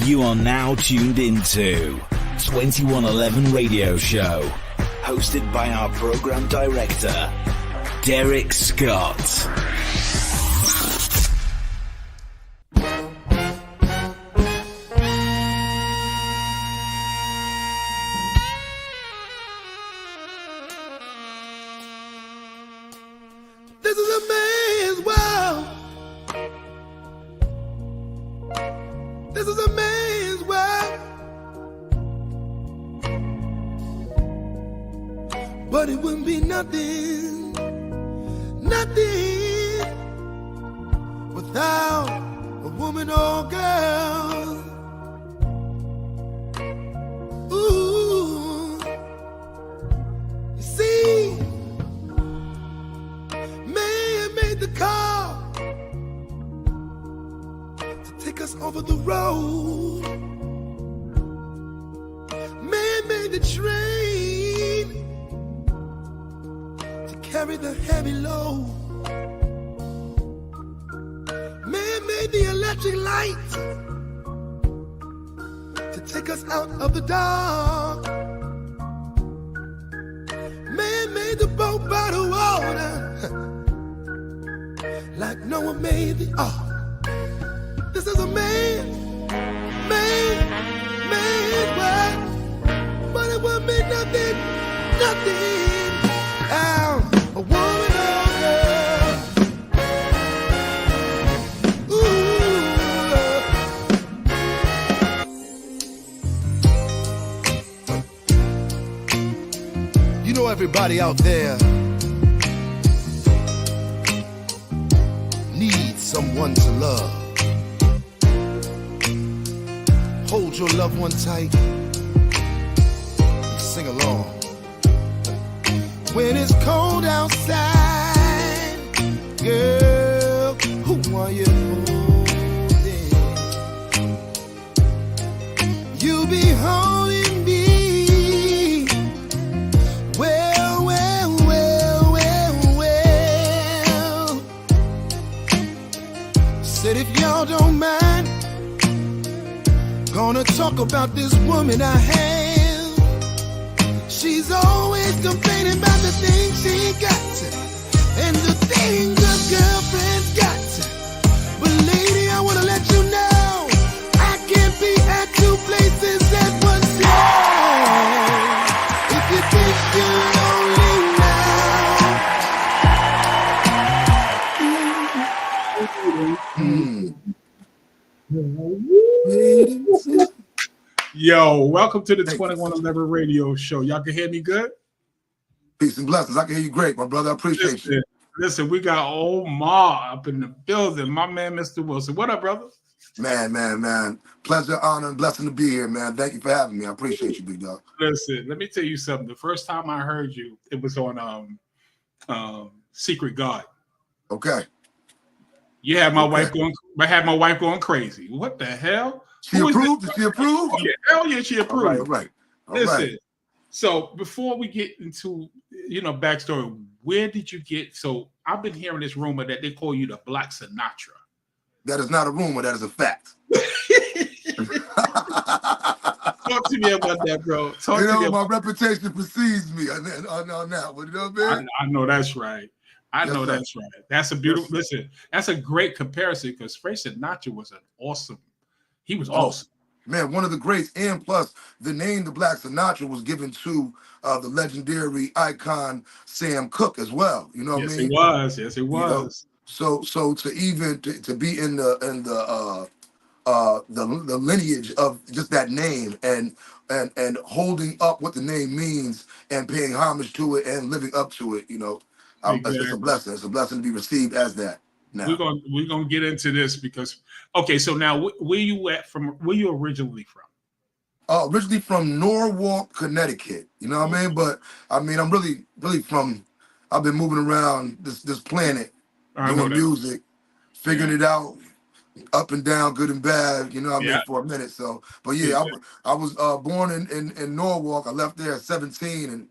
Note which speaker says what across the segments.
Speaker 1: You are now tuned into 2111 Radio Show, hosted by our program director, Derrick Scott.
Speaker 2: This is a man's world. This is a man's world. But it wouldn't be nothing, nothing without a woman or girl. Ooh, you see, man made the car to take us over the road. Man made the train to carry the heavy load. Man made the electric light to take us out of the dark. Man made the boat by the water like Noah made the ark. This is a man's world, but it won't mean nothing, nothing out a woman or girl. Ooh. You know, everybody out there needs someone to love. Hold your loved one tight and sing along. When it's cold outside, girl, who are you holding? You be holding me. Well, well, well, well, well. Said if y'all don't mind, gonna talk about this woman I have. She's always complaining about the things she got and the things her girlfriend's got. But lady, I wanna let you know I can't be at two places at one time. If you think you're lonely now.
Speaker 3: Yo, welcome to the 2111 Radio Show. Y'all can hear me good?
Speaker 4: Peace and blessings. I can hear you great, my brother. I appreciate you.
Speaker 3: Listen, we got Omar up in the building. My man, Mr. Wilson. What up, brother?
Speaker 4: Man. Pleasure, honor, and blessing to be here, man. Thank you for having me. I appreciate you, big dog.
Speaker 3: Listen, let me tell you something. The first time I heard you, it was on Secret God.
Speaker 4: Okay.
Speaker 3: You had my wife going. I had my wife going crazy. What the hell?
Speaker 4: She approved? Did she approve?
Speaker 3: Oh, yeah. Hell yeah, she approved.
Speaker 4: All right.
Speaker 3: Listen, so before we get into, backstory, where did you get, so I've been hearing this rumor that they call you the Black Sinatra.
Speaker 4: That is not a rumor, that is a fact.
Speaker 3: Talk to me about that, bro.
Speaker 4: My reputation precedes me on that one, you know what I mean?
Speaker 3: I know that's right. That's right. That's a beautiful, listen, that's a great comparison because Frank Sinatra was he was awesome.
Speaker 4: Man, one of the greats, and plus the name the Black Sinatra was given to the legendary icon Sam Cooke as well. You know what I mean?
Speaker 3: Yes, it was.
Speaker 4: So to even to be in the lineage of just that name and holding up what the name means and paying homage to it and living up to it, exactly. It's a blessing. It's a blessing to be received as that. Now.
Speaker 3: We're gonna get into this because so now where you originally from?
Speaker 4: Originally from Norwalk, Connecticut. You know what I mean? But I'm really from. I've been moving around this planet, doing music, figuring it out, up and down, good and bad. You know what I mean, for a minute. So, but I was born in Norwalk. I left there at 17 and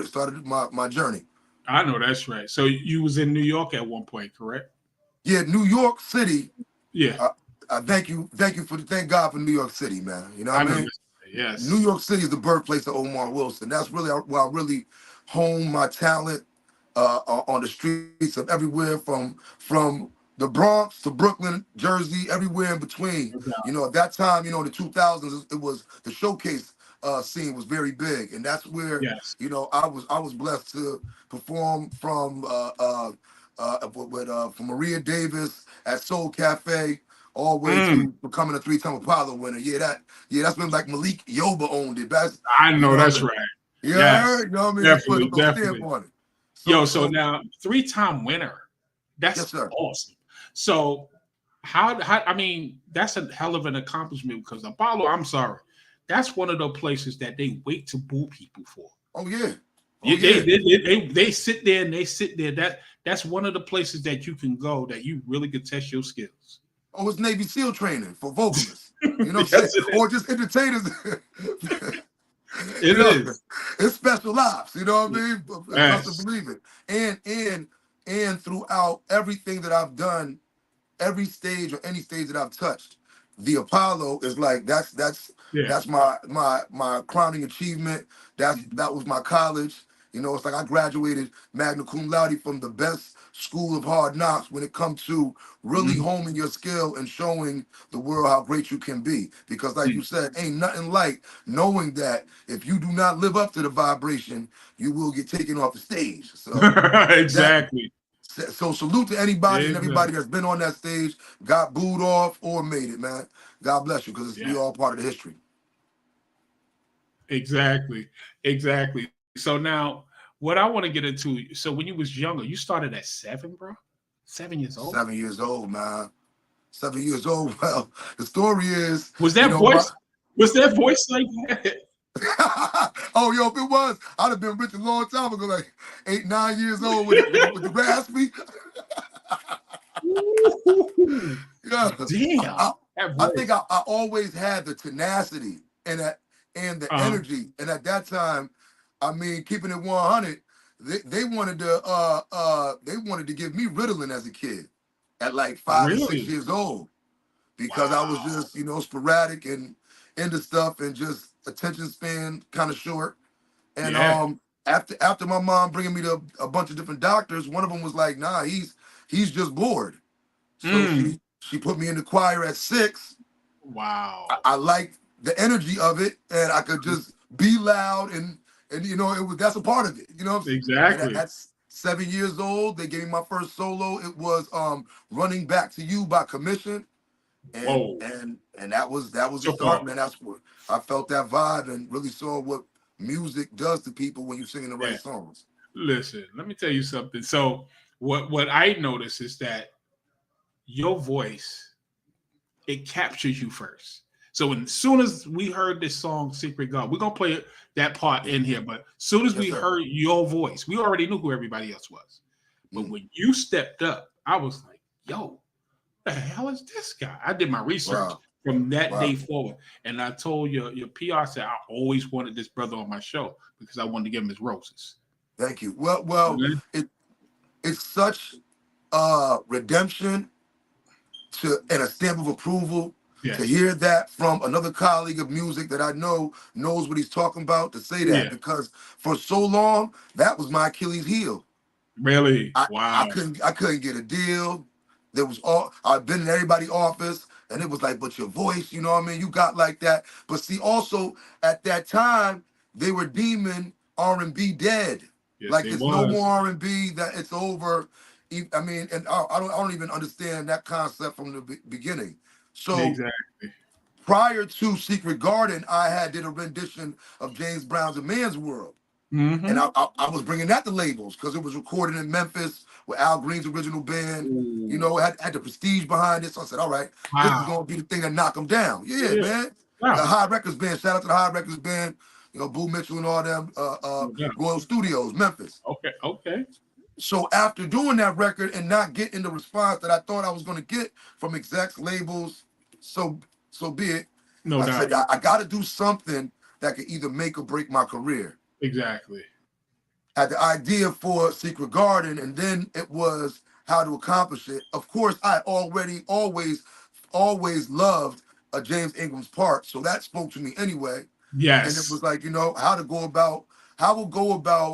Speaker 4: started my journey.
Speaker 3: I know that's right. So you was in New York at one point, correct?
Speaker 4: Yeah, New York City.
Speaker 3: Yeah.
Speaker 4: Thank God for New York City, man. You know what I mean?
Speaker 3: Yes.
Speaker 4: New York City is the birthplace of Omar Wilson. That's really where I really hone my talent on the streets of everywhere from the Bronx to Brooklyn, Jersey, everywhere in between.
Speaker 3: Okay.
Speaker 4: You know, at that time, you know, in the 2000s, it was the showcase scene was very big, and that's where you know I was blessed to perform from from Maria Davis at Soul Cafe all the way to becoming a 3-time Apollo winner. That's when like Malik Yoba owned it.
Speaker 3: I know that's right.
Speaker 4: Yeah, you know what I mean?
Speaker 3: Definitely,
Speaker 4: Put a stamp on
Speaker 3: So,
Speaker 4: it.
Speaker 3: so now 3-time winner. That's awesome. So how I mean, that's a hell of an accomplishment because Apollo, I'm sorry, that's one of those places that they wait to boo people for.
Speaker 4: Oh yeah.
Speaker 3: They sit there and they sit there. That's one of the places that you can go that you really can test your skills.
Speaker 4: Oh, it's Navy SEAL training for vocalists. You know what I'm saying? Or just entertainers.
Speaker 3: It is.
Speaker 4: It's special ops, you know what I mean? Trust and believe it. And throughout everything that I've done, every stage or any stage that I've touched, the Apollo is like that's my crowning achievement. That was my college. You know, it's like I graduated magna cum laude from the best school of hard knocks when it comes to really homing your skill and showing the world how great you can be. Because like you said, ain't nothing like knowing that if you do not live up to the vibration, you will get taken off the stage. So
Speaker 3: exactly.
Speaker 4: So salute to anybody and everybody that's been on that stage, got booed off or made it, man. God bless you, because we all part of the history.
Speaker 3: Exactly. So now, what I want to get into, so when you was younger, you started at 7, bro? 7 years old?
Speaker 4: 7 years old, man. 7 years old. Well, the story is...
Speaker 3: Was that was that voice like that?
Speaker 4: Oh, yo, if it was, I'd have been rich a long time ago, like 8, 9 years old with the raspy.
Speaker 3: Damn.
Speaker 4: I think I always had the tenacity and the energy. And at that time, I mean, keeping it 100, they wanted to give me Ritalin as a kid at like 5 or 6 years old because I was just, you know, sporadic and into stuff and just attention span kind of short. And after my mom bringing me to a bunch of different doctors, one of them was like, nah, he's just bored. So she put me in the choir at 6.
Speaker 3: Wow.
Speaker 4: I liked the energy of it, and I could just be loud, and you know, that's a part of it. You know what I'm saying?
Speaker 3: Exactly.
Speaker 4: And that's 7 years old. They gave me my first solo. It was "Running Back to You" by Commission, and that was the start, man. That's what I felt, that vibe, and really saw what music does to people when you're singing the right songs.
Speaker 3: Listen, let me tell you something. So what I noticed is that your voice, it captures you first. So as soon as we heard this song, Secret God, we're going to play that part in here. But as soon as we heard your voice, we already knew who everybody else was. But when you stepped up, I was like, yo, the hell is this guy? I did my research from that day forward. And I told your PR, said, I always wanted this brother on my show because I wanted to give him his roses.
Speaker 4: Thank you. Well, it's such redemption and a stamp of approval to hear that from another colleague of music that I know knows what he's talking about, to say that, because for so long that was my Achilles heel.
Speaker 3: Really?
Speaker 4: I couldn't get a deal. There was I've been in everybody's office, and it was like, but your voice, you know what I mean? You got like that. But see, also at that time they were deeming R&B dead. Like it's no more R&B, that it's over. I mean, and I don't even understand that concept from the beginning. So prior to Secret Garden, I did a rendition of James Brown's A Man's World. And I was bringing that to labels because it was recorded in Memphis with Al Green's original band. You know, it had the prestige behind it. So I said, all right, this is going to be the thing that knock them down. Man. The High Records Band, shout out to the High Records Band, you know, Boo Mitchell and all them, Royal Studios, Memphis.
Speaker 3: Okay.
Speaker 4: So after doing that record and not getting the response that I thought I was going to get from execs, labels, so be it. I said, I got to do something that could either make or break my career.
Speaker 3: Exactly.
Speaker 4: I had the idea for Secret Garden, and then it was how to accomplish it. Of course, I always always loved James Ingram's part, so that spoke to me anyway.
Speaker 3: Yes.
Speaker 4: And it was like, how we'll go about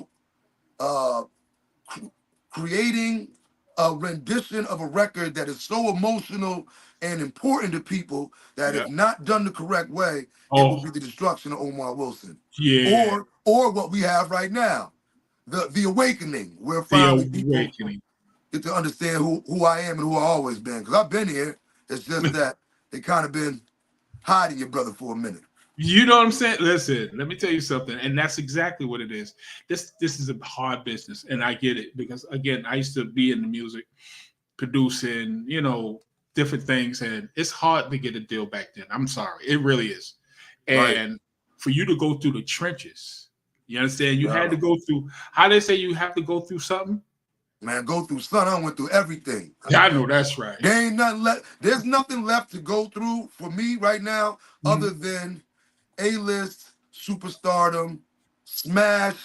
Speaker 4: creating a rendition of a record that is so emotional and important to people that if not done the correct way, it will be the destruction of Omar Wilson.
Speaker 3: Yeah.
Speaker 4: Or what we have right now, the awakening, where finally people get to understand who I am and who I've always been. Because I've been here. It's just that they kind of been hiding your brother for a minute.
Speaker 3: You know what I'm saying? Listen, let me tell you something, and that's exactly what it is. This is a hard business, and I get it because, again, I used to be in the music, producing, different things, and it's hard to get a deal back then. I'm sorry, it really is. And for you to go through the trenches, you understand? You had to go through. How they say you have to go through something?
Speaker 4: Man, go through something. I went through everything.
Speaker 3: Yeah, I know that's right.
Speaker 4: There ain't nothing left. There's nothing left to go through for me right now, other than A-list, superstardom, smash,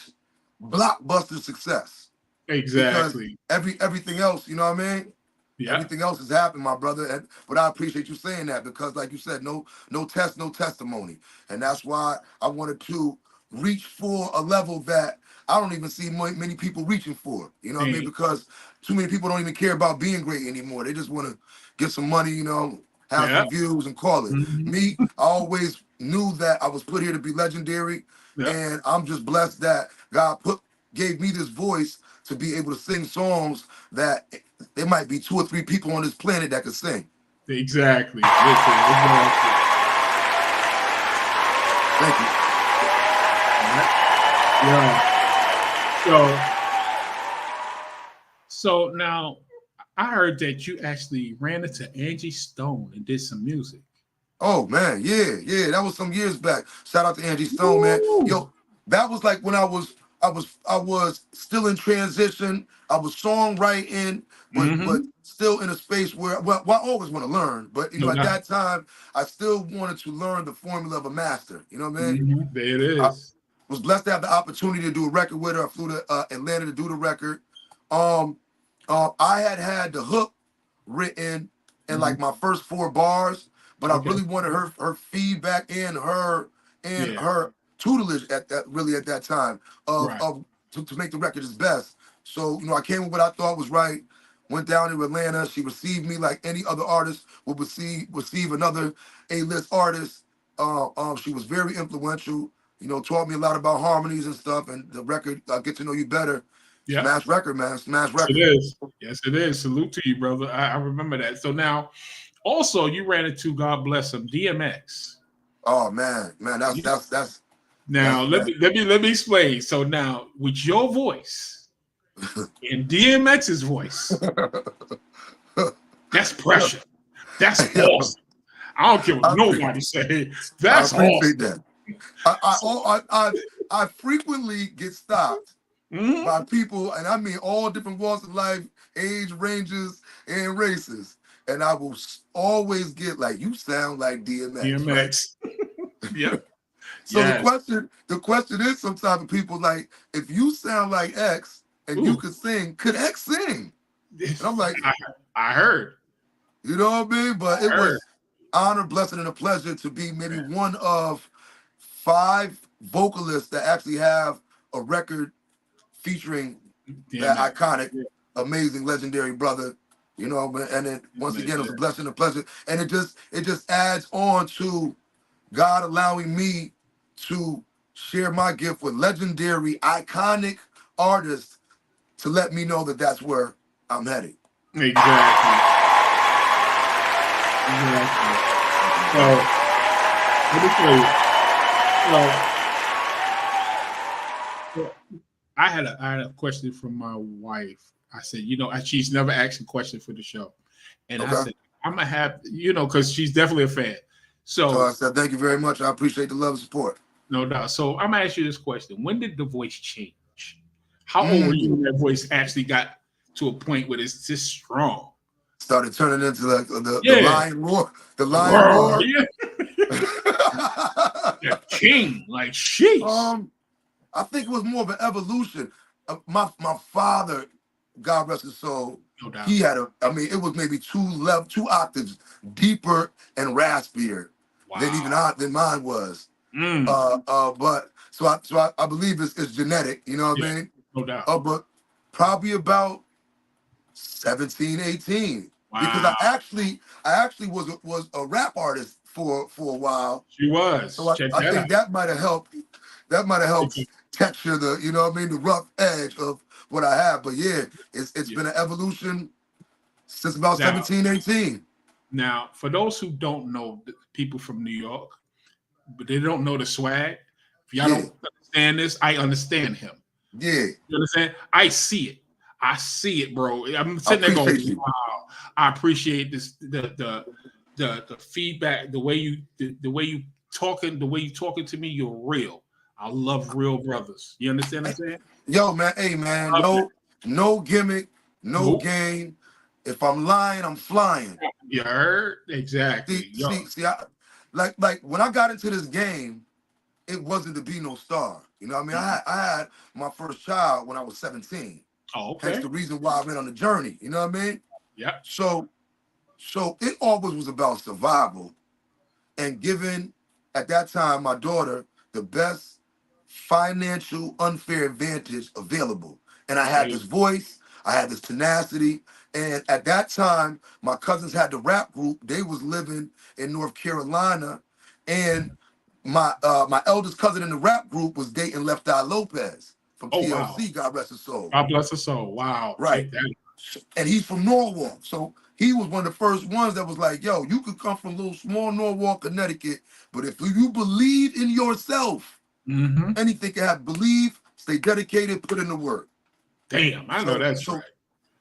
Speaker 4: blockbuster success.
Speaker 3: Exactly.
Speaker 4: Because everything else, you know what I mean? Yeah. Everything else has happened, my brother. But I appreciate you saying that because, like you said, no test, no testimony. And that's why I wanted to reach for a level that I don't even see many people reaching for. You know what I mean? Because too many people don't even care about being great anymore. They just want to get some money, have some views and call it. Me, I always knew that I was put here to be legendary, and I'm just blessed that God gave me this voice to be able to sing songs that there might be 2 or 3 people on this planet that could sing.
Speaker 3: Exactly. Exactly.
Speaker 4: Thank you.
Speaker 3: Yeah. So now I heard that you actually ran into Angie Stone and did some music.
Speaker 4: Oh man, yeah. That was some years back. Shout out to Angie Stone, man. Yo, that was like when I was still in transition. I was songwriting, but still in a space where I always want to learn. But at that time, I still wanted to learn the formula of a master. You know what I mean?
Speaker 3: There it is.
Speaker 4: I was blessed to have the opportunity to do a record with her. I flew to Atlanta to do the record. I had the hook written in like my first 4 bars, but I really wanted her feedback and her tutelage at that time to make the record its best. So I came with what I thought was right. Went down to Atlanta. She received me like any other artist would receive another A-list artist. She was very influential. Taught me a lot about harmonies and stuff. And the record, Get to Know You Better. Yeah. Smash record, man. Smash record.
Speaker 3: It is. Yes, it is. Salute to you, brother. I remember that. So now, also you ran into, God bless him, DMX.
Speaker 4: Oh man, that's.
Speaker 3: Now let me explain. So now with your voice and DMX's voice, that's pressure. That's awesome. I don't care what nobody say. That's awesome.
Speaker 4: That. I frequently get stopped by people, and I mean all different walks of life, age ranges, and races. And I will always get like, you sound like DMX.
Speaker 3: DMX.
Speaker 4: Right? Yep. So the question is sometimes people like, if you sound like X and you could sing, could X sing? And I'm like,
Speaker 3: I heard.
Speaker 4: You know what I mean? But it was honor, blessing, and a pleasure to be maybe one of 5 vocalists that actually have a record featuring that iconic, amazing, legendary brother. And it once again it was a blessing, a pleasure, and it just adds on to God allowing me to share my gift with legendary, iconic artists to let me know that that's where I'm headed.
Speaker 3: Exactly. So let me tell you. I had a question from my wife. I said, she's never asked a question for the show. And I said, I'm going to have, because she's definitely a fan. So
Speaker 4: I said, thank you very much. I appreciate the love and support.
Speaker 3: No doubt. So I'm going to ask you this question. When did the voice change? How old were you when that voice actually got to a point where it's just strong?
Speaker 4: Started turning into like the lion roar. The lion roar.
Speaker 3: Yeah. The king, like sheesh.
Speaker 4: I think it was more of an evolution. My father, God rest his soul,
Speaker 3: No doubt.
Speaker 4: he had it was maybe 2 octaves deeper and raspier than mine was. But I believe it's genetic, you know what I mean?
Speaker 3: No doubt.
Speaker 4: But probably about 17, 18.
Speaker 3: Wow.
Speaker 4: Because I actually was a rap artist for a while.
Speaker 3: She was.
Speaker 4: So I think that might have helped. That might have helped texture the, you know what I mean, the rough edge of what I have. But yeah, it's been an evolution since about 17, 18.
Speaker 3: Now, for those who don't know people from New York, but they don't know the swag, if y'all don't understand this, I understand him.
Speaker 4: Yeah.
Speaker 3: You understand? I see it. I see it, bro. I'm sitting there going, wow, I appreciate this, the feedback, the way you talking to me, you're real. I love real brothers. You understand what I'm saying?
Speaker 4: Yo, man, hey man, no gimmick, no game. If I'm lying, I'm flying.
Speaker 3: You heard? Exactly.
Speaker 4: See, I, like when I got into this game, it wasn't to be no star. You know what I mean? I had my first child when I was 17.
Speaker 3: Oh, okay.
Speaker 4: That's the reason why I went on the journey. You know what I mean?
Speaker 3: Yeah.
Speaker 4: So it always was about survival and giving, at that time, my daughter the best financial unfair advantage available. And I had this voice, I had this tenacity. And at that time, my cousins had the rap group. They was living in North Carolina. And my eldest cousin in the rap group was dating Left Eye Lopez from TLC, wow. God rest his soul.
Speaker 3: God bless his soul. Wow.
Speaker 4: Right. And he's from Norwalk. So he was one of the first ones that was like, yo, you could come from little small Norwalk, Connecticut, but if you believe in yourself, anything can happen. Believe, stay dedicated, put in the work.
Speaker 3: Damn, I know that's right.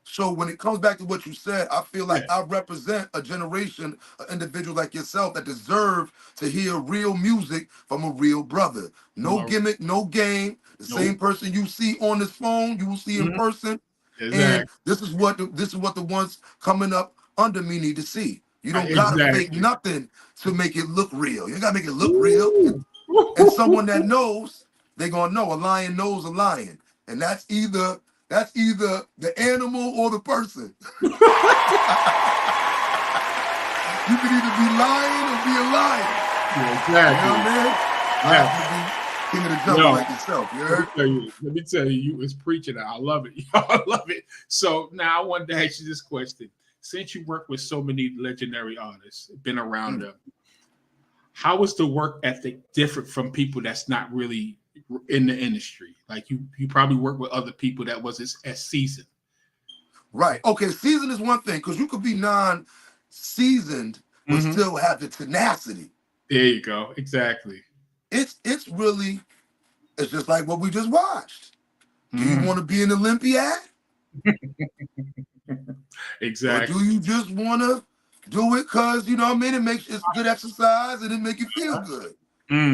Speaker 4: So when it comes back to what you said, I feel like I represent a generation of individuals like yourself that deserve to hear real music from a real brother. No gimmick, no game. The same person you see on this phone, you will see in person. Exactly. And this is what the ones coming up under me need to see. You don't gotta fake nothing to make it look real. You gotta make it look real. And someone that knows, they're gonna know a lion knows a lion. And that's either the animal or the person. You can either be lying or be a lion.
Speaker 3: Yeah, exactly.
Speaker 4: You know what I mean? I have to be king of the jungle like yourself. You heard?
Speaker 3: Let me tell you, you was preaching it. I love it. I love it. So now I wanted to ask you this question. Since you work with so many legendary artists, been around them, how is the work ethic different from people that's not really in the industry? Like you probably work with other people that wasn't as seasoned.
Speaker 4: Right. Okay, seasoned is one thing, because you could be non-seasoned but still have the tenacity.
Speaker 3: There you go. Exactly.
Speaker 4: It's just like what we just watched. Do you want to be an Olympiad?
Speaker 3: Exactly.
Speaker 4: Or do you just want to do it because, you know what I mean, it's good exercise and it make you feel good?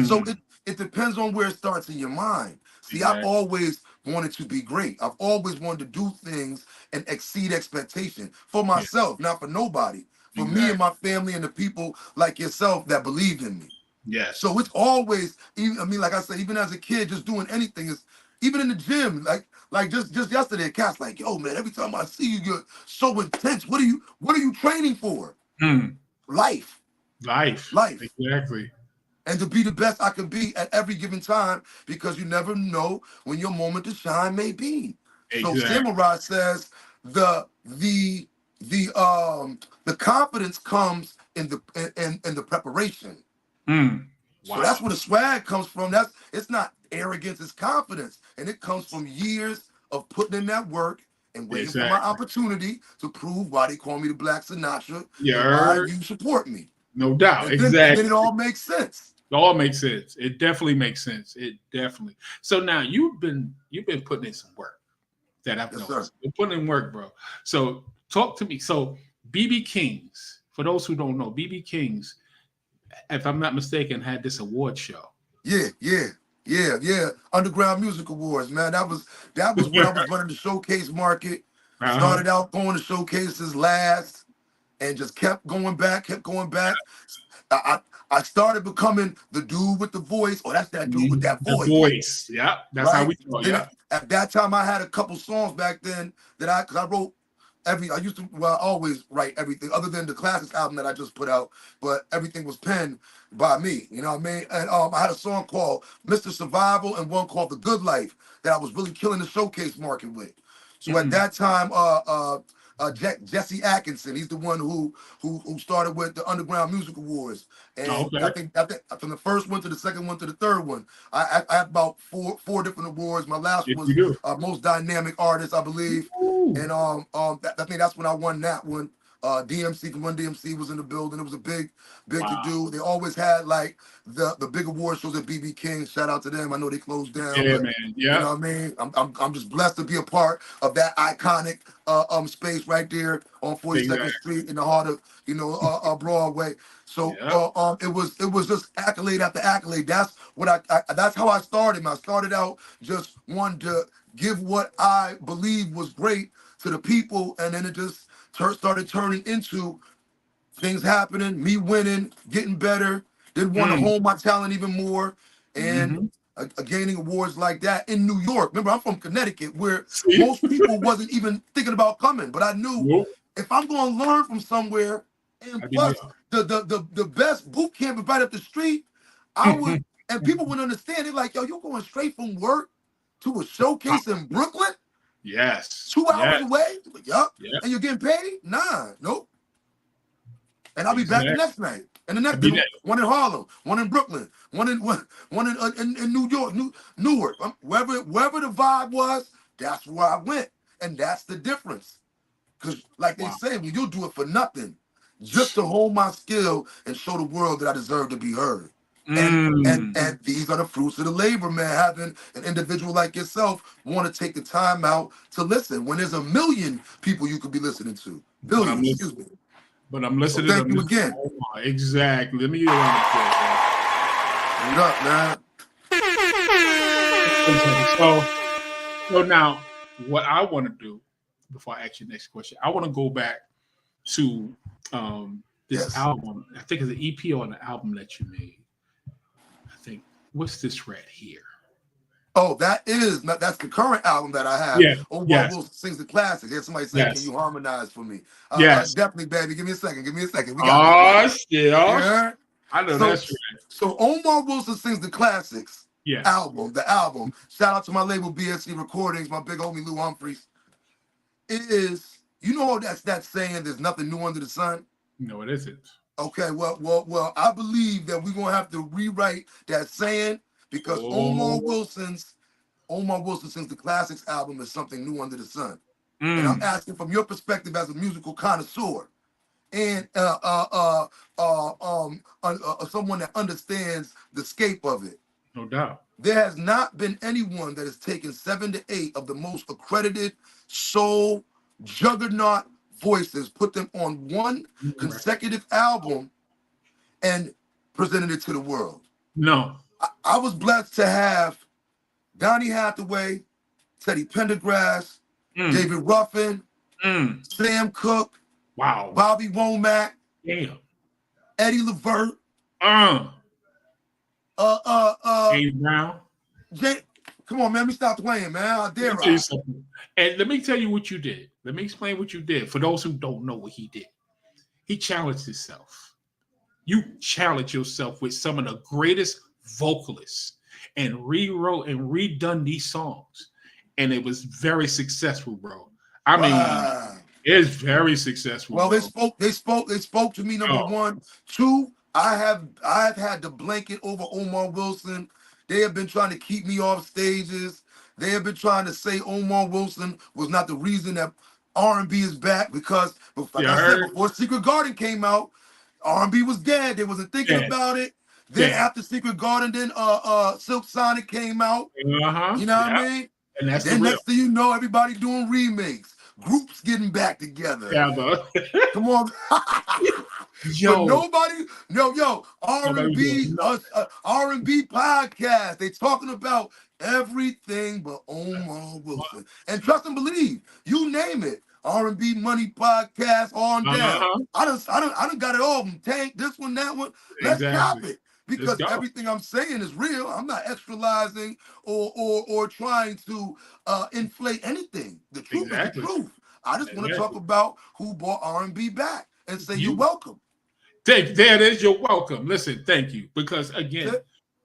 Speaker 4: So it depends on where it starts in your mind. See, I've always wanted to be great. I've always wanted to do things and exceed expectation for myself, not for nobody. For me and my family and the people like yourself that believe in me.
Speaker 3: Yes.
Speaker 4: So it's always, like I said, even as a kid, just doing anything is, even in the gym, like just yesterday, Cat's like, yo, man, every time I see you, you're so intense. What are you training for? Life.
Speaker 3: Exactly.
Speaker 4: And to be the best I can be at every given time, because you never know when your moment to shine may be. Exactly. So Samurai says the confidence comes in the preparation. Wow. So that's where the swag comes from. It's not arrogance, it's confidence. And it comes from years of putting in that work and waiting for my opportunity to prove why they call me the Black Sinatra. Why you support me.
Speaker 3: No doubt.
Speaker 4: And then it all makes sense.
Speaker 3: It all makes sense. It definitely makes sense. It definitely. So now you've been putting in some work that I've noticed. You're putting in work, bro. So talk to me. So BB King's, for those who don't know, BB King's, if I'm not mistaken, had this award show. Yeah. Underground Music Awards, man. That was when I was running the showcase market. Started out going to showcases last and just kept going back. I started becoming the dude with the voice. Oh, that's that dude with that voice. The voice. Yeah. That's how we talk. Yeah.
Speaker 4: At that time, I had a couple songs back then because I wrote I always write everything other than the Classics album that I just put out, but everything was penned by me, you know what I mean? And I had a song called Mr. Survival and one called The Good Life that I was really killing the showcase market with. So at that time, Jesse Atkinson, he's the one who started with the Underground Music Awards, and I think from the first one to the second one to the third one, I had about four different awards. My last was most dynamic artist, I believe, and I think that's when I won that one. DMC from Run DMC was in the building. It was a big to do. They always had like the big award shows at BB King. Shout out to them. I know they closed down.
Speaker 3: Yeah,
Speaker 4: but,
Speaker 3: man.
Speaker 4: You know what I mean? I'm just blessed to be a part of that iconic space right there on 42nd Street in the heart of Broadway. So it was just accolade after accolade. That's what that's how I started. I started out just wanting to give what I believed was great to the people, and then it just started turning into things happening, me winning, getting better, didn't want to hone my talent even more, and gaining awards like that in New York. Remember, I'm from Connecticut, where most people wasn't even thinking about coming, but I knew if I'm going to learn from somewhere, and plus the best boot camp is right up the street, I would, and people would understand. They're like, yo, you're going straight from work to a showcase in Brooklyn?
Speaker 3: Yes.
Speaker 4: 2 hours away? Yup. And you're getting paid? Nah, nope. And I'll be back the next night. And the next one in Harlem, one in Brooklyn, one in New York, Newark. Wherever the vibe was, that's where I went. And that's the difference. Because like they say, well, you'll do it for nothing. Just to hold my skill and show the world that I deserve to be heard. And these are the fruits of the labor, man. Having an individual like yourself want to take the time out to listen when there's a million people you could be listening to. Billions, excuse me.
Speaker 3: But I'm listening.
Speaker 4: So thank you again.
Speaker 3: Exactly. Let me get on the floor,
Speaker 4: man.
Speaker 3: So now, what I want to do before I ask you the next question, I want to go back to this album. I think it's an EP or an album that you made. What's this right here?
Speaker 4: Oh, that's the current album that I have. Omar Wilson sings the classics. There's somebody saying, "Can you harmonize for me?" Definitely, baby. Give me a second. We got
Speaker 3: shit. I know that's right.
Speaker 4: So Omar Wilson sings the classics. Album. The album. Shout out to my label BSC Recordings, my big homie Lou Humphreys. It is. You know that's that saying. There's nothing new under the sun.
Speaker 3: No, it isn't.
Speaker 4: Okay, well, I believe that we're gonna have to rewrite that saying because Omar Wilson sings the classics album is something new under the sun. And I'm asking from your perspective as a musical connoisseur and someone that understands the scape of it.
Speaker 3: No doubt.
Speaker 4: There has not been anyone that has taken 7 to 8 of the most accredited soul juggernaut voices, put them on one consecutive album, and presented it to the world.
Speaker 3: No.
Speaker 4: I was blessed to have Donny Hathaway, Teddy Pendergrass, David Ruffin, Sam Cooke, Bobby Womack, Eddie Levert,
Speaker 3: James Brown.
Speaker 4: Come on, man. Let me stop playing, man. How dare I?
Speaker 3: And let me tell you what you did. Let me explain what you did. For those who don't know what he did. He challenged himself. You challenged yourself with some of the greatest vocalists and rewrote and redone these songs. And it was very successful, bro. I mean, it's very successful.
Speaker 4: Well,
Speaker 3: bro.
Speaker 4: they spoke to me, number one. Two, I've had the blanket over Omar Wilson. They have been trying to keep me off stages. They have been trying to say Omar Wilson was not the reason that R&B is back because, like I said, before Secret Garden came out, R&B was dead. They wasn't thinking about it. Then after Secret Garden, then Silk Sonic came out. You know what I mean?
Speaker 3: And that's
Speaker 4: then next thing you know, everybody doing remakes. Groups getting back together.
Speaker 3: Yeah, bro.
Speaker 4: Come on. But nobody, R&B podcast. They talking about everything but Omar Wilson. And trust and believe, you name it. R&B Money Podcast on down. I done got it all from Tank, this one, that one. Let's stop it. Because everything I'm saying is real. I'm not extralizing or trying to inflate anything. The truth is the truth. I just want to talk about who brought R&B back and say you're welcome.
Speaker 3: There it is. You're welcome. Listen, thank you. Because again,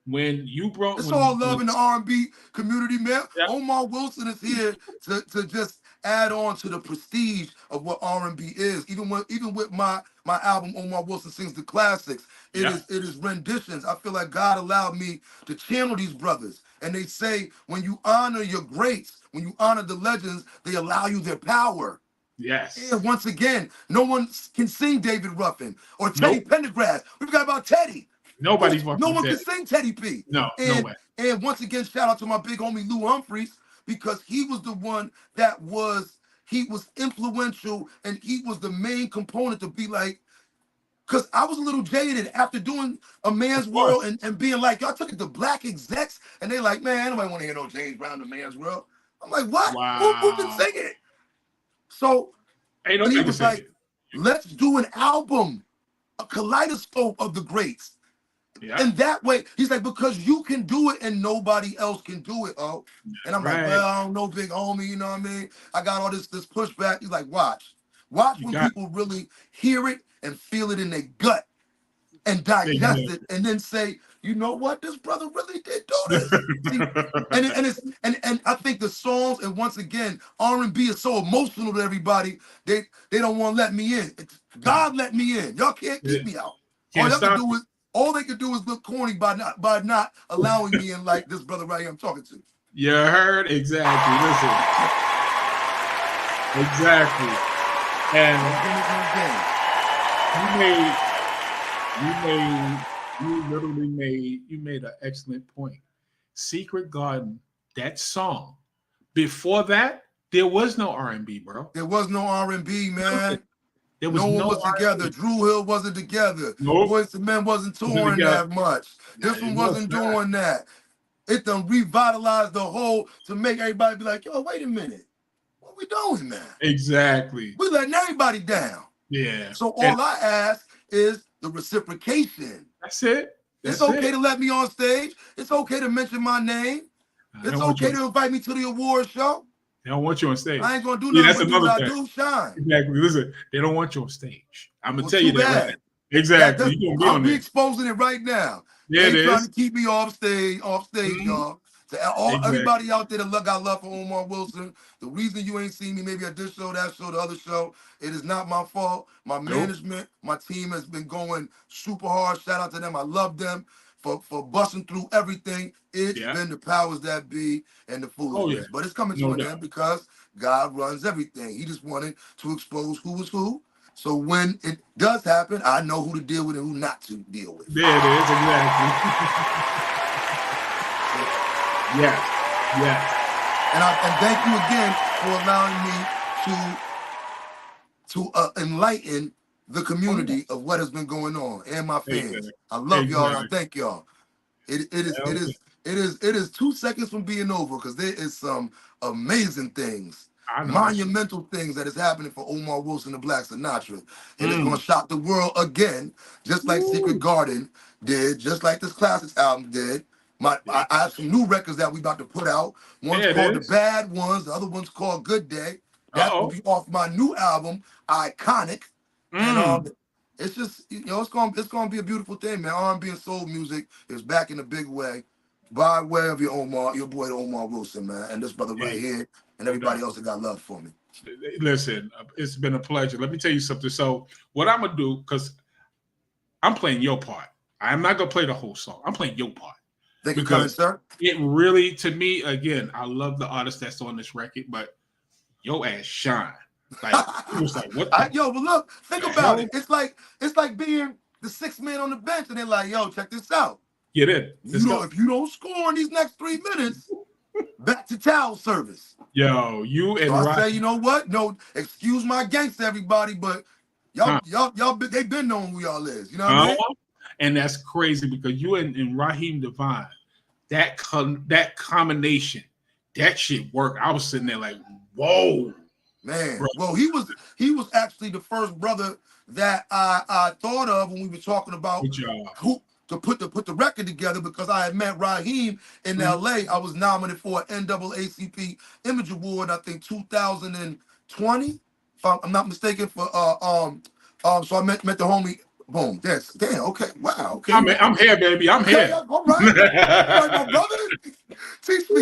Speaker 3: when you brought,
Speaker 4: it's all love in the R&B community, man. Yeah. Omar Wilson is here to just add on to the prestige of what R&B is. Even with my album, Omar Wilson Sings the Classics, it is renditions. I feel like God allowed me to channel these brothers. And they say when you honor your greats, when you honor the legends, they allow you their power.
Speaker 3: Yes.
Speaker 4: And once again, no one can sing David Ruffin or Teddy Pendergrass. We forgot about Teddy. No one can sing Teddy P.
Speaker 3: No way.
Speaker 4: And once again, shout out to my big homie Lou Humphreys, because he was the one that was influential, and he was the main component to be like, because I was a little jaded after doing A Man's World and being like, y'all took it to black execs, and they like, man, nobody want to hear no James Brown, A Man's World. I'm like, what?
Speaker 3: Wow.
Speaker 4: Who been singing it? So he was like, let's do an album, a kaleidoscope of the greats. Yeah. And that way, he's like, because you can do it and nobody else can do it. Oh, and I'm like, well, I don't know, big homie, you know what I mean? I got all this pushback. He's like, watch when people really hear it and feel it in their gut and digest it, and then say, you know what, this brother really did do this. See, and I think the songs, and once again, R&B is so emotional to everybody. They don't want to let me in. God let me in. Y'all can't keep me out. All they could do is look corny by not allowing me in, like this brother right here I'm talking to.
Speaker 3: You heard? Exactly. Listen. Exactly. And you made an excellent point. Secret Garden, that song. Before that, there was no R&B, bro.
Speaker 4: There was no R&B, man.
Speaker 3: There was
Speaker 4: no one was together. Drew Hill wasn't together.
Speaker 3: Nope.
Speaker 4: Boyz II Men wasn't touring that much. This one wasn't doing that. It done revitalized the whole to make everybody be like, yo, wait a minute. What we doing now?
Speaker 3: Exactly.
Speaker 4: We letting everybody down.
Speaker 3: Yeah.
Speaker 4: So all I ask is the reciprocation.
Speaker 3: That's it.
Speaker 4: It's okay to let me on stage. It's okay to mention my name. It's okay to invite me to the award show.
Speaker 3: They don't want you on stage.
Speaker 4: I ain't gonna do nothing.
Speaker 3: That's another
Speaker 4: I
Speaker 3: thing.
Speaker 4: do shine.
Speaker 3: Exactly. Listen, they don't want you on stage. I'm gonna tell you that. Right. Exactly.
Speaker 4: I'll be exposing it right now.
Speaker 3: Yeah,
Speaker 4: they trying to keep me off stage, y'all. To everybody out there that got love for Omar Wilson, the reason you ain't seen me maybe at this show, that show, the other show, it is not my fault. My management, my team has been going super hard. Shout out to them. I love them for busting through everything. It's been the powers that be and the foolishness. But it's coming to an end because God runs everything. He just wanted to expose who was who. So when it does happen, I know who to deal with and who not to deal with.
Speaker 3: There it is, exactly. Yes.
Speaker 4: And thank you again for allowing me to enlighten the community of what has been going on and my fans. I love y'all and I thank y'all. It is 2 seconds from being over because there is some amazing things, monumental things that is happening for Omar Wilson, the Black Sinatra. And it's going to shock the world again, just like Secret Garden did, just like this Classics album did. I have some new records that we about to put out. One's called The Bad Ones. The other one's called Good Day. That will be off my new album, Iconic. And it's just, it's gonna be a beautiful thing, man. R&B and soul music is back in a big way, by way of your boy Omar Wilson, man, and this brother right here, and everybody else that got love for me.
Speaker 3: Listen, it's been a pleasure. Let me tell you something. So what I'm gonna do, because I'm playing your part. I'm not gonna play the whole song. I'm playing your part.
Speaker 4: Thank you, kind sir.
Speaker 3: It really, to me, again, I love the artist that's on this record, but your ass shine. Like, it was like, what?
Speaker 4: But look, think about it. It's like being the sixth man on the bench, and they're like, yo, check this out.
Speaker 3: Get in.
Speaker 4: If you don't score in these next 3 minutes, back to towel service.
Speaker 3: Yo, you and
Speaker 4: so I say, you know what? No, excuse my gangster, everybody, but y'all, they been knowing who y'all is. You know what I mean?
Speaker 3: And that's crazy because you and Raheem Devine, that combination, that shit worked. I was sitting there like, whoa.
Speaker 4: Man, well, he was actually the first brother that I thought of when we were talking about who to put the record together, because I had met Raheem in LA. I was nominated for an NAACP Image Award, I think 2000 and 20, if I'm not mistaken, for so I met the homie. Boom. That's damn. Okay. Wow. Okay.
Speaker 3: I'm here, baby. I'm
Speaker 4: okay,
Speaker 3: here.
Speaker 4: all right. All right, my brother. Teach me,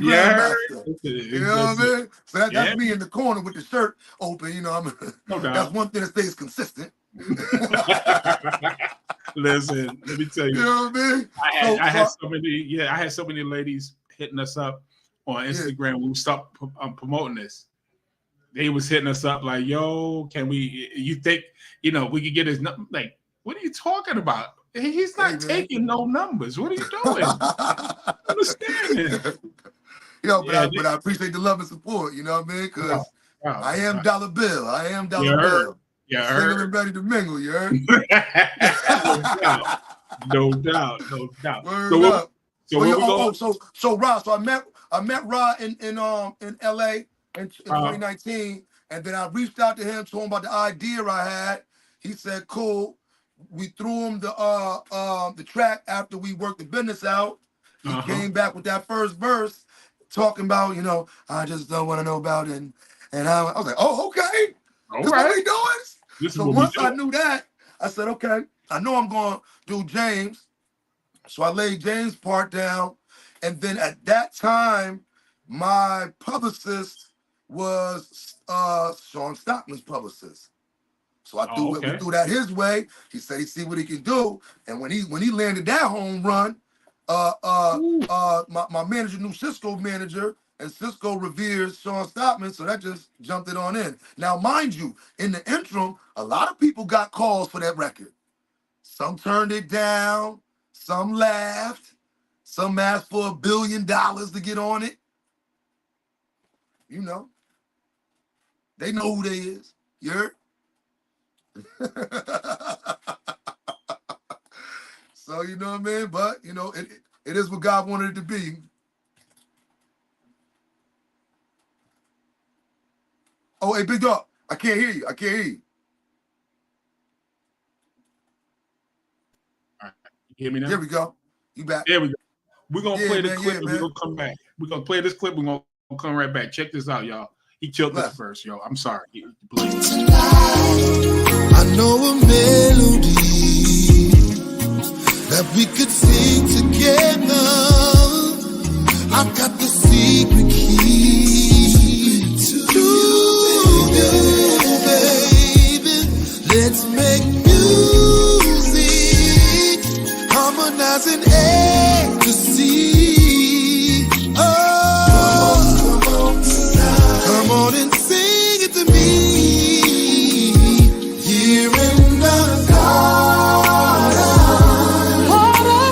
Speaker 3: Yeah,
Speaker 4: Grandmaster. You know what I mean? So that's me in the corner with the shirt open. You know,
Speaker 3: No doubt.
Speaker 4: That's one thing that stays consistent.
Speaker 3: Listen, let me tell you.
Speaker 4: You know what I mean?
Speaker 3: I had so many ladies hitting us up on Instagram when we stopped promoting this. They was hitting us up like, yo, can we, you think, we could get his number? Like, what are you talking about? He's not taking no numbers. What are you doing? Understand it.
Speaker 4: But I appreciate the love and support, you know what I mean? Because I am Dollar Bill.
Speaker 3: Yeah,
Speaker 4: single and ready to mingle, you heard?
Speaker 3: No doubt.
Speaker 4: Word up. So Rob, I met Rob in LA in 2019, and then I reached out to him, told him about the idea I had. He said, cool. We threw him the track after we worked the business out. He came back with that first verse, talking about, I just don't want to know about it. And I was like, oh, okay. That's what we doing? So once I knew that, I said, okay, I know I'm going to do James. So I laid James' part down. And then at that time, my publicist was Sean Stockman's publicist. So we threw that his way. He said he see what he can do. And when he landed that home run, my manager knew Cisco manager, and Cisco reveres Sean Stockman, so that just jumped it on in. Now, mind you, in the interim, a lot of people got calls for that record. Some turned it down, some laughed, some asked for $1 billion to get on it. They know who they is. You heard? So, you know what I mean? But, it is what God wanted it to be. Oh, hey, big dog, I can't hear you.
Speaker 3: All right. You hear me now?
Speaker 4: Here we go. You back.
Speaker 3: There we go. We're going to play the clip and we're going to come back. We're going to play this clip. We're going to come right back. Check this out, y'all. He killed this verse, yo. I'm sorry.
Speaker 2: I know a melody that we could sing together. I've got the secret key to you, baby. Let's make music, harmonizing ecstasy. Come on and sing it to me. Here in the garden,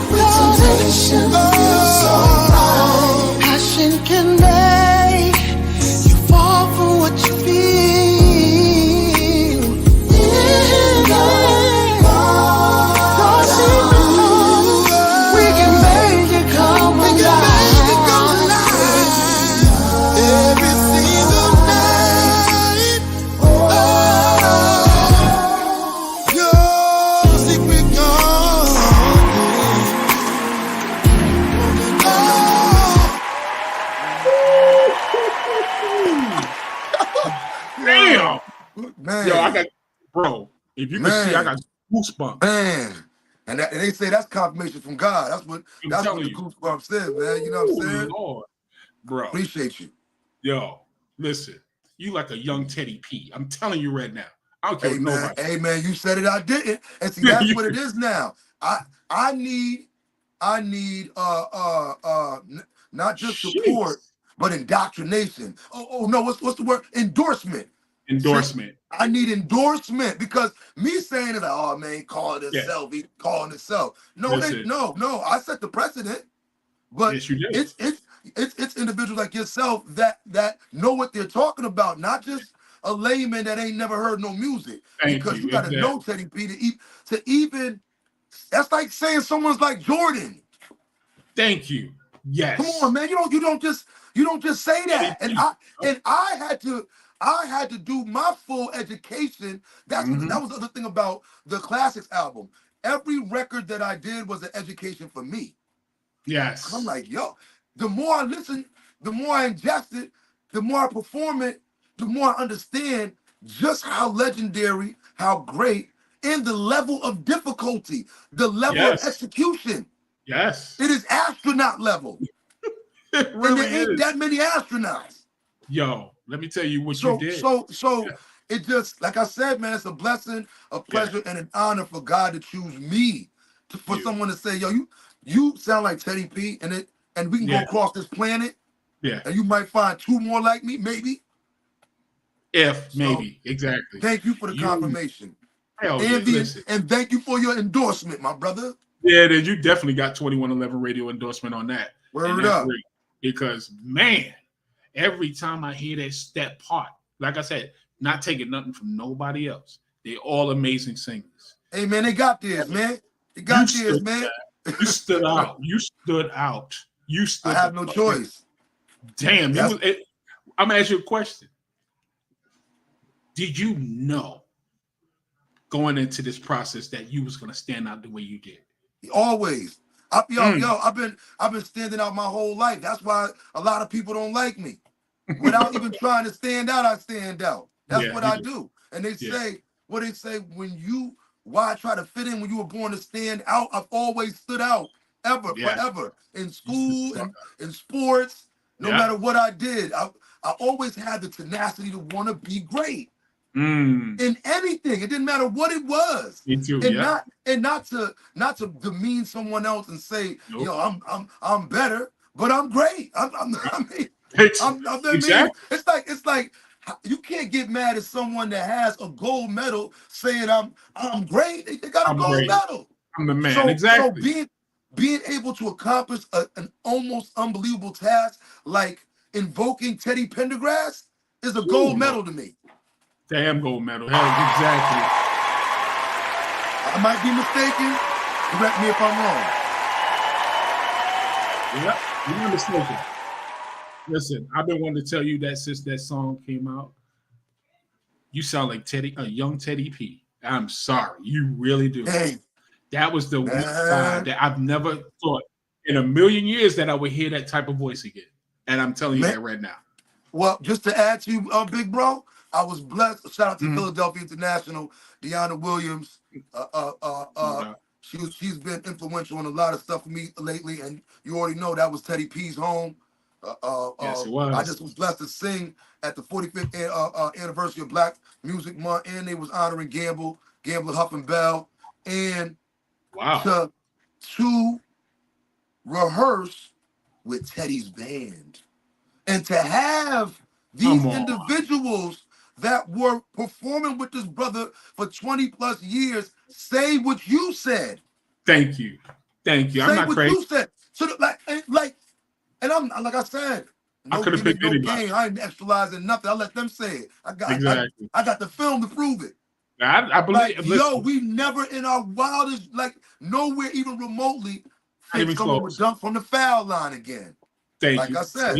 Speaker 2: with temptation, so wrong. Passion can make you fall for what you feel. In the garden, we can make it come alive. Every single night, your secret
Speaker 3: Damn.
Speaker 4: Man.
Speaker 3: Yo, I got, bro, if you can see, I got goosebumps.
Speaker 4: Man. And they say that's confirmation from God. That's what the goosebumps said, man. You know what I'm saying?
Speaker 3: Lord. Bro.
Speaker 4: Appreciate you.
Speaker 3: Yo, listen. You like a young Teddy P. I'm telling you right now. I don't care what nobody.
Speaker 4: Hey, man, you said it, I didn't. And see, that's what it is now. I need not just support, but indoctrination. Oh no, what's the word? Endorsement.
Speaker 3: Endorsement.
Speaker 4: See, I need endorsement, because me saying it like, oh man, calling himself, he calling himself. No, no. I set the precedent. But
Speaker 3: yes, you did.
Speaker 4: It's individuals like yourself that know what they're talking about, not just a layman that ain't never heard no music. Because you got to know Teddy P to even. That's like saying someone's like Jordan.
Speaker 3: Thank you. Yes.
Speaker 4: Come on, man. You don't just say that. And I had to do my full education. That was the other thing about the Classics album. Every record that I did was an education for me.
Speaker 3: Yes.
Speaker 4: I'm like, yo, the more I listen, the more I ingest it, the more I perform it, the more I understand just how legendary, how great, and the level of difficulty, the level of execution.
Speaker 3: Yes.
Speaker 4: It is astronaut level.
Speaker 3: It really
Speaker 4: and there ain't that many astronauts.
Speaker 3: Yo, let me tell you what you did.
Speaker 4: So it just, like I said, man, it's a blessing, a pleasure, and an honor for God to choose me for someone to say, yo, you sound like Teddy P, and we can go across this planet.
Speaker 3: Yeah.
Speaker 4: And you might find 2 more like me, maybe.
Speaker 3: Maybe. Exactly.
Speaker 4: Thank you for the confirmation.
Speaker 3: Hell
Speaker 4: and thank you for your endorsement, my brother.
Speaker 3: Yeah, then you definitely got 2111 radio endorsement on that.
Speaker 4: Word up.
Speaker 3: Great. Because, man, every time I hear that part, like I said, not taking nothing from nobody else. They're all amazing singers.
Speaker 4: Hey, man, they got theirs, man. They got theirs, man.
Speaker 3: You stood out. You stood out. You stood
Speaker 4: I have no choice.
Speaker 3: Damn. I'm going to ask you a question. Did you know going into this process that you was going to stand out the way you did?
Speaker 4: Always. I've been standing out my whole life. That's why a lot of people don't like me. Without even trying to stand out, I stand out. That's what I do. And they say, why try to fit in when you were born to stand out? I've always stood out, forever. In school, in sports, no matter what I did. I always had the tenacity to want to be great. In anything. It didn't matter what it was.
Speaker 3: Me too.
Speaker 4: And not to demean someone else and say, I'm better, but I'm great. It's like you can't get mad at someone that has a gold medal saying I'm great. They got a gold medal.
Speaker 3: I'm the man. Exactly.
Speaker 4: So being able to accomplish an almost unbelievable task like invoking Teddy Pendergrass is a gold medal to me.
Speaker 3: Damn gold medal. Hell, exactly.
Speaker 4: I might be mistaken. Correct me if I'm wrong.
Speaker 3: Yep, you're mistaken. Listen, I've been wanting to tell you that since that song came out. You sound like a young Teddy P. I'm sorry, you really do.
Speaker 4: Hey,
Speaker 3: that was the one side that I've never thought in a million years that I would hear that type of voice again. And I'm telling you that right now.
Speaker 4: Well, just to add to you, big bro, I was blessed. Shout out to Philadelphia International, Deanna Williams. She's been influential in a lot of stuff for me lately, and you already know that was Teddy P's home.
Speaker 3: Yes, it was.
Speaker 4: I just was blessed to sing at the 45th anniversary of Black Music Month, and they was honoring Gambler Huff and Bell, and to rehearse with Teddy's band, and to have these individuals that were performing with this brother for 20 plus years say what you said.
Speaker 3: Thank you. I'm not crazy.
Speaker 4: You said. So and I'm like I said,
Speaker 3: I could have picked anybody.
Speaker 4: I ain't externalizing nothing. I let them say it. I got the film to prove it.
Speaker 3: I believe.
Speaker 4: We never in our wildest, nowhere even remotely, think someone would dunk from the foul line again.
Speaker 3: Thank you.
Speaker 4: I said,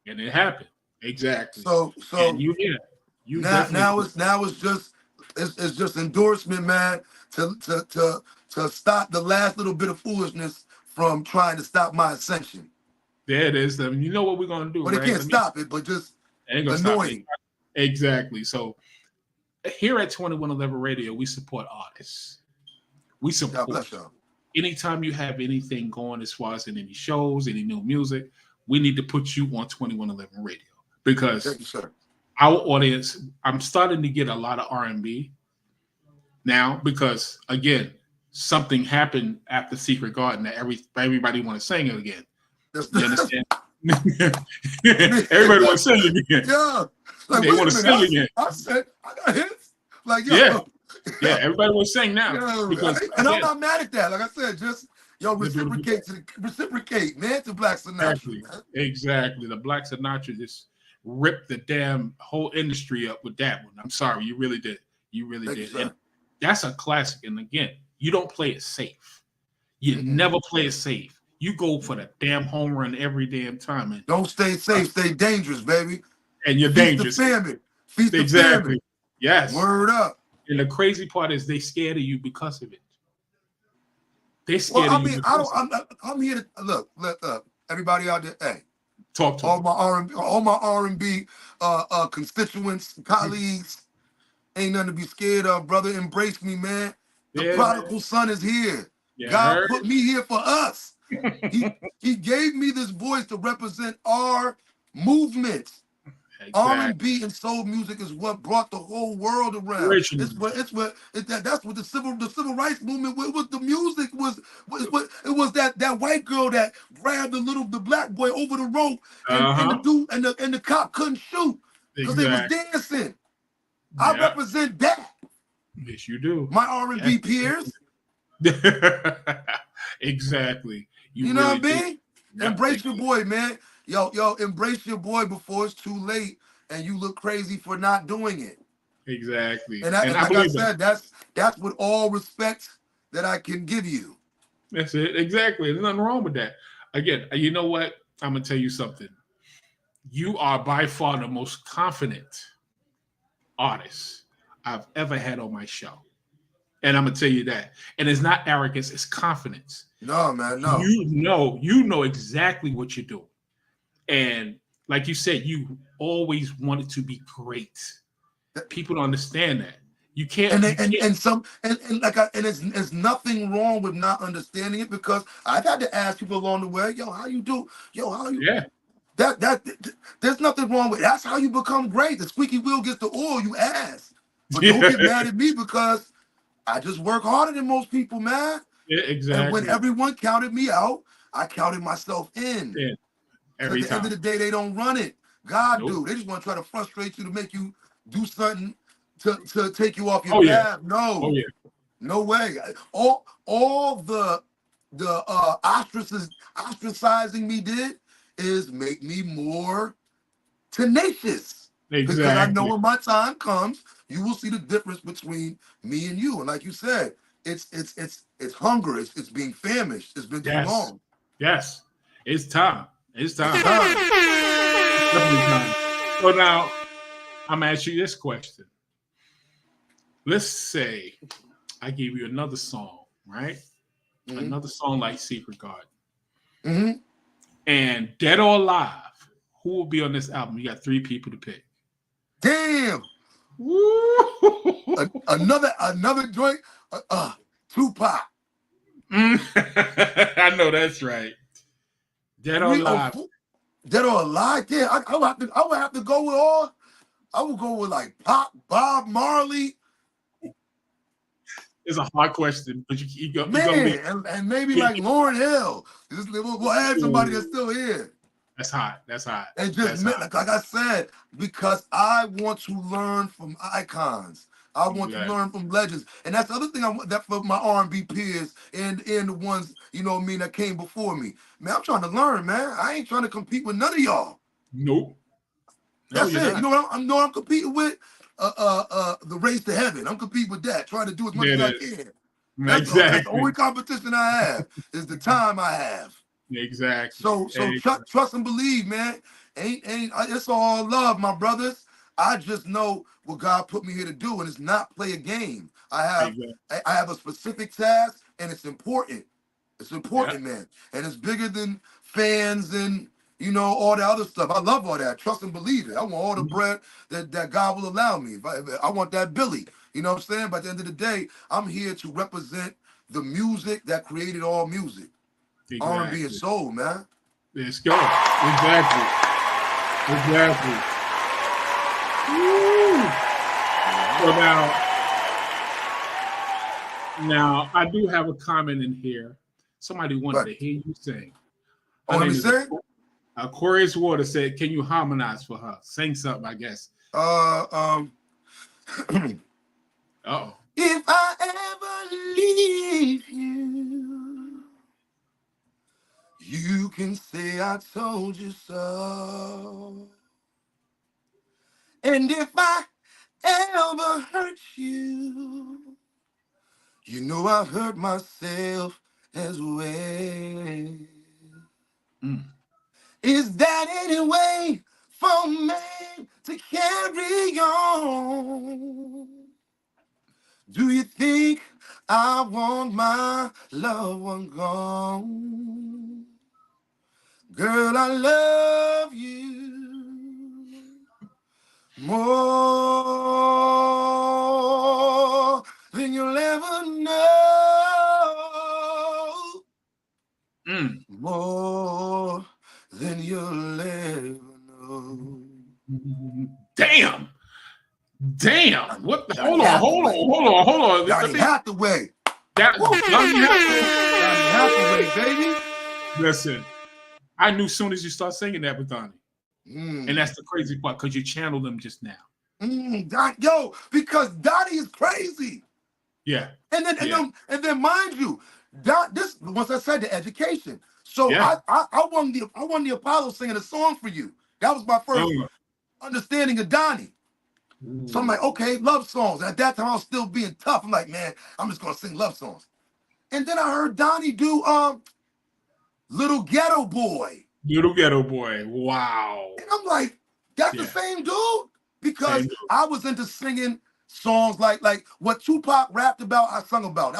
Speaker 3: and it happened exactly.
Speaker 4: So
Speaker 3: and you hear.
Speaker 4: Now it's just endorsement, man, to stop the last little bit of foolishness from trying to stop my ascension.
Speaker 3: There it is. You know what we're gonna do,
Speaker 4: but it can't stop it, but just annoying.
Speaker 3: Exactly. So here at 2111 Radio, we support artists. We support. Anytime you have anything going as far as in any shows, any new music, we need to put you on 2111 Radio because.
Speaker 4: Thank you, sir.
Speaker 3: Our audience, I'm starting to get a lot of R&B now because, again, something happened after Secret Garden that everybody want to sing it again. You understand? Everybody want to sing it again.
Speaker 4: Yeah.
Speaker 3: They want to sing again.
Speaker 4: I said, I got hits.
Speaker 3: Yeah, everybody want to sing now. Because,
Speaker 4: and I'm not mad at that. Like I said, just, reciprocate, man, to Black Sinatra.
Speaker 3: Exactly. The Black Sinatra just ripped the damn whole industry up with that one. I'm sorry, you really did. You really did. And that's a classic. And again, you don't play it safe. You never play it safe. You go for the damn home run every damn time. Man.
Speaker 4: Don't stay safe, stay dangerous, baby.
Speaker 3: And you're dangerous.
Speaker 4: Feast the family.
Speaker 3: Yes.
Speaker 4: Word up.
Speaker 3: And the crazy part is they scared of you because of it. They scared of you.
Speaker 4: I'm here to look, everybody out there, hey,
Speaker 3: Talk to
Speaker 4: all my R&B constituents, colleagues. Ain't nothing to be scared of, brother. Embrace me, man. The prodigal son is here. God put me here for us. He gave me this voice to represent our movement. Exactly. R&B and soul music is what brought the whole world around. That's what the civil rights movement was. The music was that white girl that grabbed the black boy over the rope, and the dude and the cop couldn't shoot because they was dancing. I represent that.
Speaker 3: Yes, you do.
Speaker 4: My R&B peers.
Speaker 3: Exactly.
Speaker 4: You know what I mean? Embrace your boy, man. Yo, embrace your boy before it's too late and you look crazy for not doing it.
Speaker 3: Exactly.
Speaker 4: And like I said, that's with all respect that I can give you.
Speaker 3: That's it. Exactly. There's nothing wrong with that. Again, you know what? I'm going to tell you something. You are by far the most confident artist I've ever had on my show. And I'm going to tell you that. And it's not arrogance, it's confidence.
Speaker 4: No, man, no.
Speaker 3: You know exactly what you're doing. And like you said, you always wanted to be great. People don't understand that. You can't. There's nothing wrong with not understanding it, because I've had to ask people along the way, how you do? How you? Yeah.
Speaker 4: There's nothing wrong with it. That's how you become great. The squeaky wheel gets the oil, you ask. But don't get mad at me, because I just work harder than most people, man.
Speaker 3: Yeah, exactly.
Speaker 4: And when everyone counted me out, I counted myself in.
Speaker 3: Yeah.
Speaker 4: At the end of the day, they don't run it. God do. They just want to try to frustrate you to make you do something to take you off your path. Yeah. No. No way. All the ostracizing me did is make me more tenacious.
Speaker 3: Exactly.
Speaker 4: Because I know when my time comes, you will see the difference between me and you. And like you said, it's hunger. It's being famished. It's been too long.
Speaker 3: Yes. It's time. It's time. Definitely time. So now, I'm going to ask you this question. Let's say I give you another song, right? Mm-hmm. Another song like Secret Garden.
Speaker 4: Mm-hmm.
Speaker 3: And Dead or Alive, who will be on this album? You got 3 people to pick.
Speaker 4: Damn. another joint. Tupac.
Speaker 3: I know that's right. Dead or Alive.
Speaker 4: Dead or Alive? Yeah, I would have to go with all. I would go with like Pop, Bob Marley.
Speaker 3: It's a hard question, but you go.
Speaker 4: And maybe like Lauryn Hill. We'll add somebody that's still here.
Speaker 3: That's hot. That's hot.
Speaker 4: And just like I said, because I want to learn from icons. I want to learn from legends. And that's the other thing I want that for my R&B peers and the ones, that came before me. Man, I'm trying to learn, man. I ain't trying to compete with none of y'all.
Speaker 3: Nope.
Speaker 4: That's it. You know what I'm competing with? The Race to Heaven. I'm competing with that, trying to do as much as I can. That's the only competition I have is the time I have.
Speaker 3: Exactly.
Speaker 4: So trust and believe, man. Ain't it's all love, my brothers. I just know what God put me here to do, and it's not play a game. I have a specific task, and it's important. It's important, man. And it's bigger than fans and all the other stuff. I love all that. Trust and believe it. I want all the bread that God will allow me. I want that Billy. You know what I'm saying? But at the end of the day, I'm here to represent the music that created all music. Exactly. R&B and soul, man.
Speaker 3: Let's go. Exactly. Woo. So now I do have a comment in here. Somebody wanted to hear you sing.
Speaker 4: Let me sing?
Speaker 3: Aquarius Water said, "Can you harmonize for her? Sing something, I guess."
Speaker 4: Uh-oh. If I ever leave you, you can say I told you so. And if I ever hurt you, you know I hurt myself as well. Is that any way for me to carry on? Do you think I want my loved one gone? Girl, I love you more than you'll ever know. More than you'll ever know.
Speaker 3: Damn. What the? Hold on.
Speaker 4: Donny Hathaway.
Speaker 3: That Donny
Speaker 4: Hathaway, baby.
Speaker 3: Listen, I knew as soon as you start singing that with Donny. And that's the crazy part, because you channeled him just now.
Speaker 4: Because Donny is crazy.
Speaker 3: Yeah.
Speaker 4: And then mind you, this once I said the education. So I won the Apollo singing a song for you. That was my first understanding of Donny. So I'm like, okay, love songs. At that time, I was still being tough. I'm like, man, I'm just gonna sing love songs. And then I heard Donny do Little Ghetto Boy.
Speaker 3: Wow.
Speaker 4: And I'm like, that's the same dude? Because I was into singing songs like what Tupac rapped about, I sung about.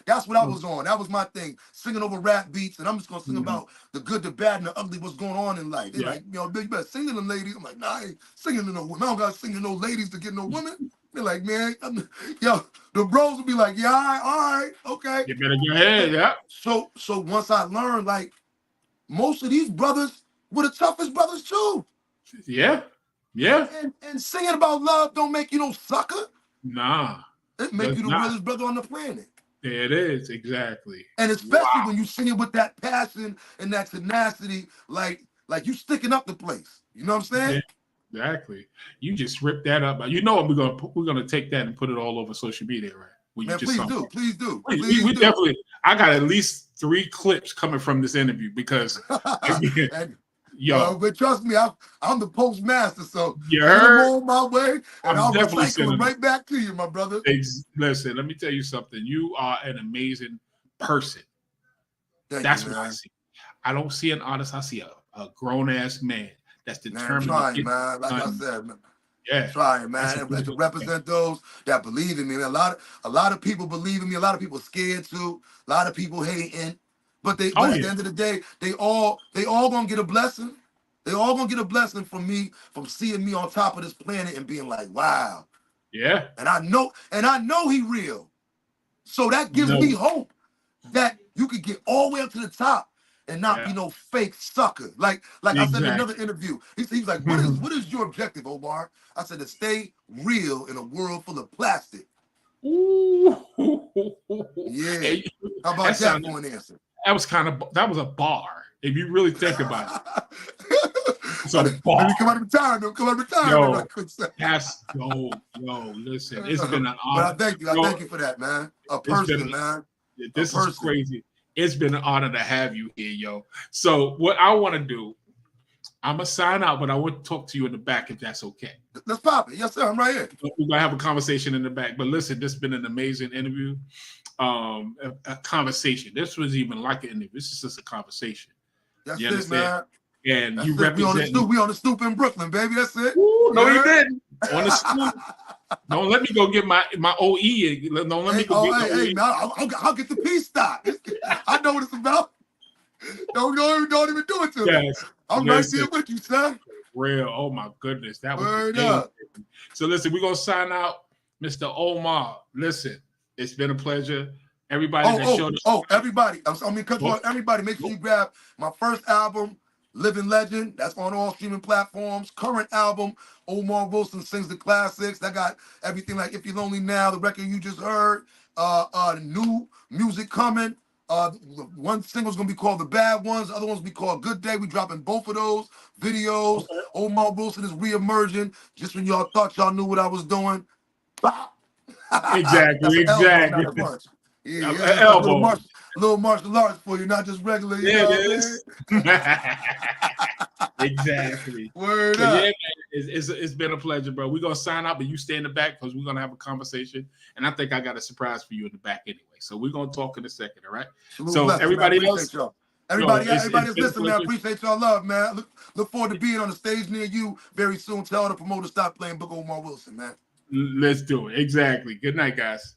Speaker 4: That's what I was on. That was my thing, singing over rap beats, and I'm just gonna sing about the good, the bad, and the ugly, what's going on in life. They're like, you better sing to them ladies. I'm like, nah, I ain't singing to no women. I don't gotta sing to no ladies to get no women. They're like, man, the bros will be like, yeah, all right, okay.
Speaker 3: You better go ahead, yeah.
Speaker 4: So once I learned, like, most of these brothers were the toughest brothers too.
Speaker 3: Yeah.
Speaker 4: And singing about love don't make you no sucker.
Speaker 3: Nah.
Speaker 4: It makes you the realest brother on the planet.
Speaker 3: There it is, exactly.
Speaker 4: And especially when you sing it with that passion and that tenacity, like you sticking up the place. You know what I'm saying?
Speaker 3: Yeah, exactly. You just ripped that up. You know we're gonna take that and put it all over social media, right?
Speaker 4: Man, please do.
Speaker 3: We definitely. I got at least 3 clips coming from this interview because.
Speaker 4: But trust me, I'm the postmaster, so
Speaker 3: I'm
Speaker 4: on my way, and I'll recycle it right back to you, my brother.
Speaker 3: Listen, let me tell you something. You are an amazing person. That's what I see. I don't see an artist. I see a grown-ass man that's determined.
Speaker 4: Trying, man. Like I said, man.
Speaker 3: Yeah.
Speaker 4: Trying, man. And to represent those that believe in me. Man. A lot of people believe in me. A lot of people scared too. A lot of people hating. But at the end of the day, they all gonna get a blessing. They all gonna get a blessing from me, from seeing me on top of this planet and being like, wow.
Speaker 3: Yeah.
Speaker 4: And I know he real. So that gives me hope that you could get all the way up to the top and not be no fake sucker. Like I said in another interview, he's like, what is your objective, Omar? I said, to stay real in a world full of plastic.
Speaker 3: Ooh.
Speaker 4: Yeah.
Speaker 3: Hey,
Speaker 4: how about that for an answer?
Speaker 3: That was a bar. If you really think about it. It's a bar.
Speaker 4: Come out of retirement.
Speaker 3: Listen. It's been an honor.
Speaker 4: But I thank you for that, man. Man.
Speaker 3: This is crazy. It's been an honor to have you here, yo. So what I want to do, I'm going to sign out, but I want to talk to you in the back if that's okay.
Speaker 4: Let's pop it. Yes, sir. I'm right here.
Speaker 3: We're going to have a conversation in the back. But listen, this has been an amazing interview. A conversation. This was even like an interview. This is just a conversation.
Speaker 4: That's it, man.
Speaker 3: And
Speaker 4: that's
Speaker 3: you represent.
Speaker 4: We on the stoop in Brooklyn, baby. That's it.
Speaker 3: Ooh, no, you didn't. On the stoop. Don't let me go get my OE. Don't let me go get my OE.
Speaker 4: Hey, man, I'll get the peace stock. I know what it's about. Don't even do it to me. I'm right there with you, son.
Speaker 3: Real. Oh my goodness, that was so. Listen, we're gonna sign out, Mr. Omar. Listen. It's been a pleasure. Everybody everybody. Everybody, make sure you grab my first album, Living Legend. That's on all streaming platforms. Current album, Omar Wilson Sings the Classics. That got everything like If You're Lonely Now, the record you just heard. New music coming. One single's gonna be called The Bad Ones. The other one's gonna be called Good Day. We dropping both of those videos. Okay. Omar Wilson is reemerging. Just when y'all thought y'all knew what I was doing. Bop. Exactly.
Speaker 4: Yeah, elbow. Little martial arts for you, not just regular.
Speaker 3: Exactly.
Speaker 4: Word up.
Speaker 3: Yeah, man, it's been a pleasure, bro. We're gonna sign out, but you stay in the back because we're gonna have a conversation. And I think I got a surprise for you in the back anyway. So we're gonna talk in a second, all right? So everybody else.
Speaker 4: Everybody that's listening, man, I appreciate y'all love, man. Look forward to being on the stage near you very soon. Tell all the promoters stop playing Book Omar Wilson, man.
Speaker 3: Let's do it. Exactly. Good night, guys.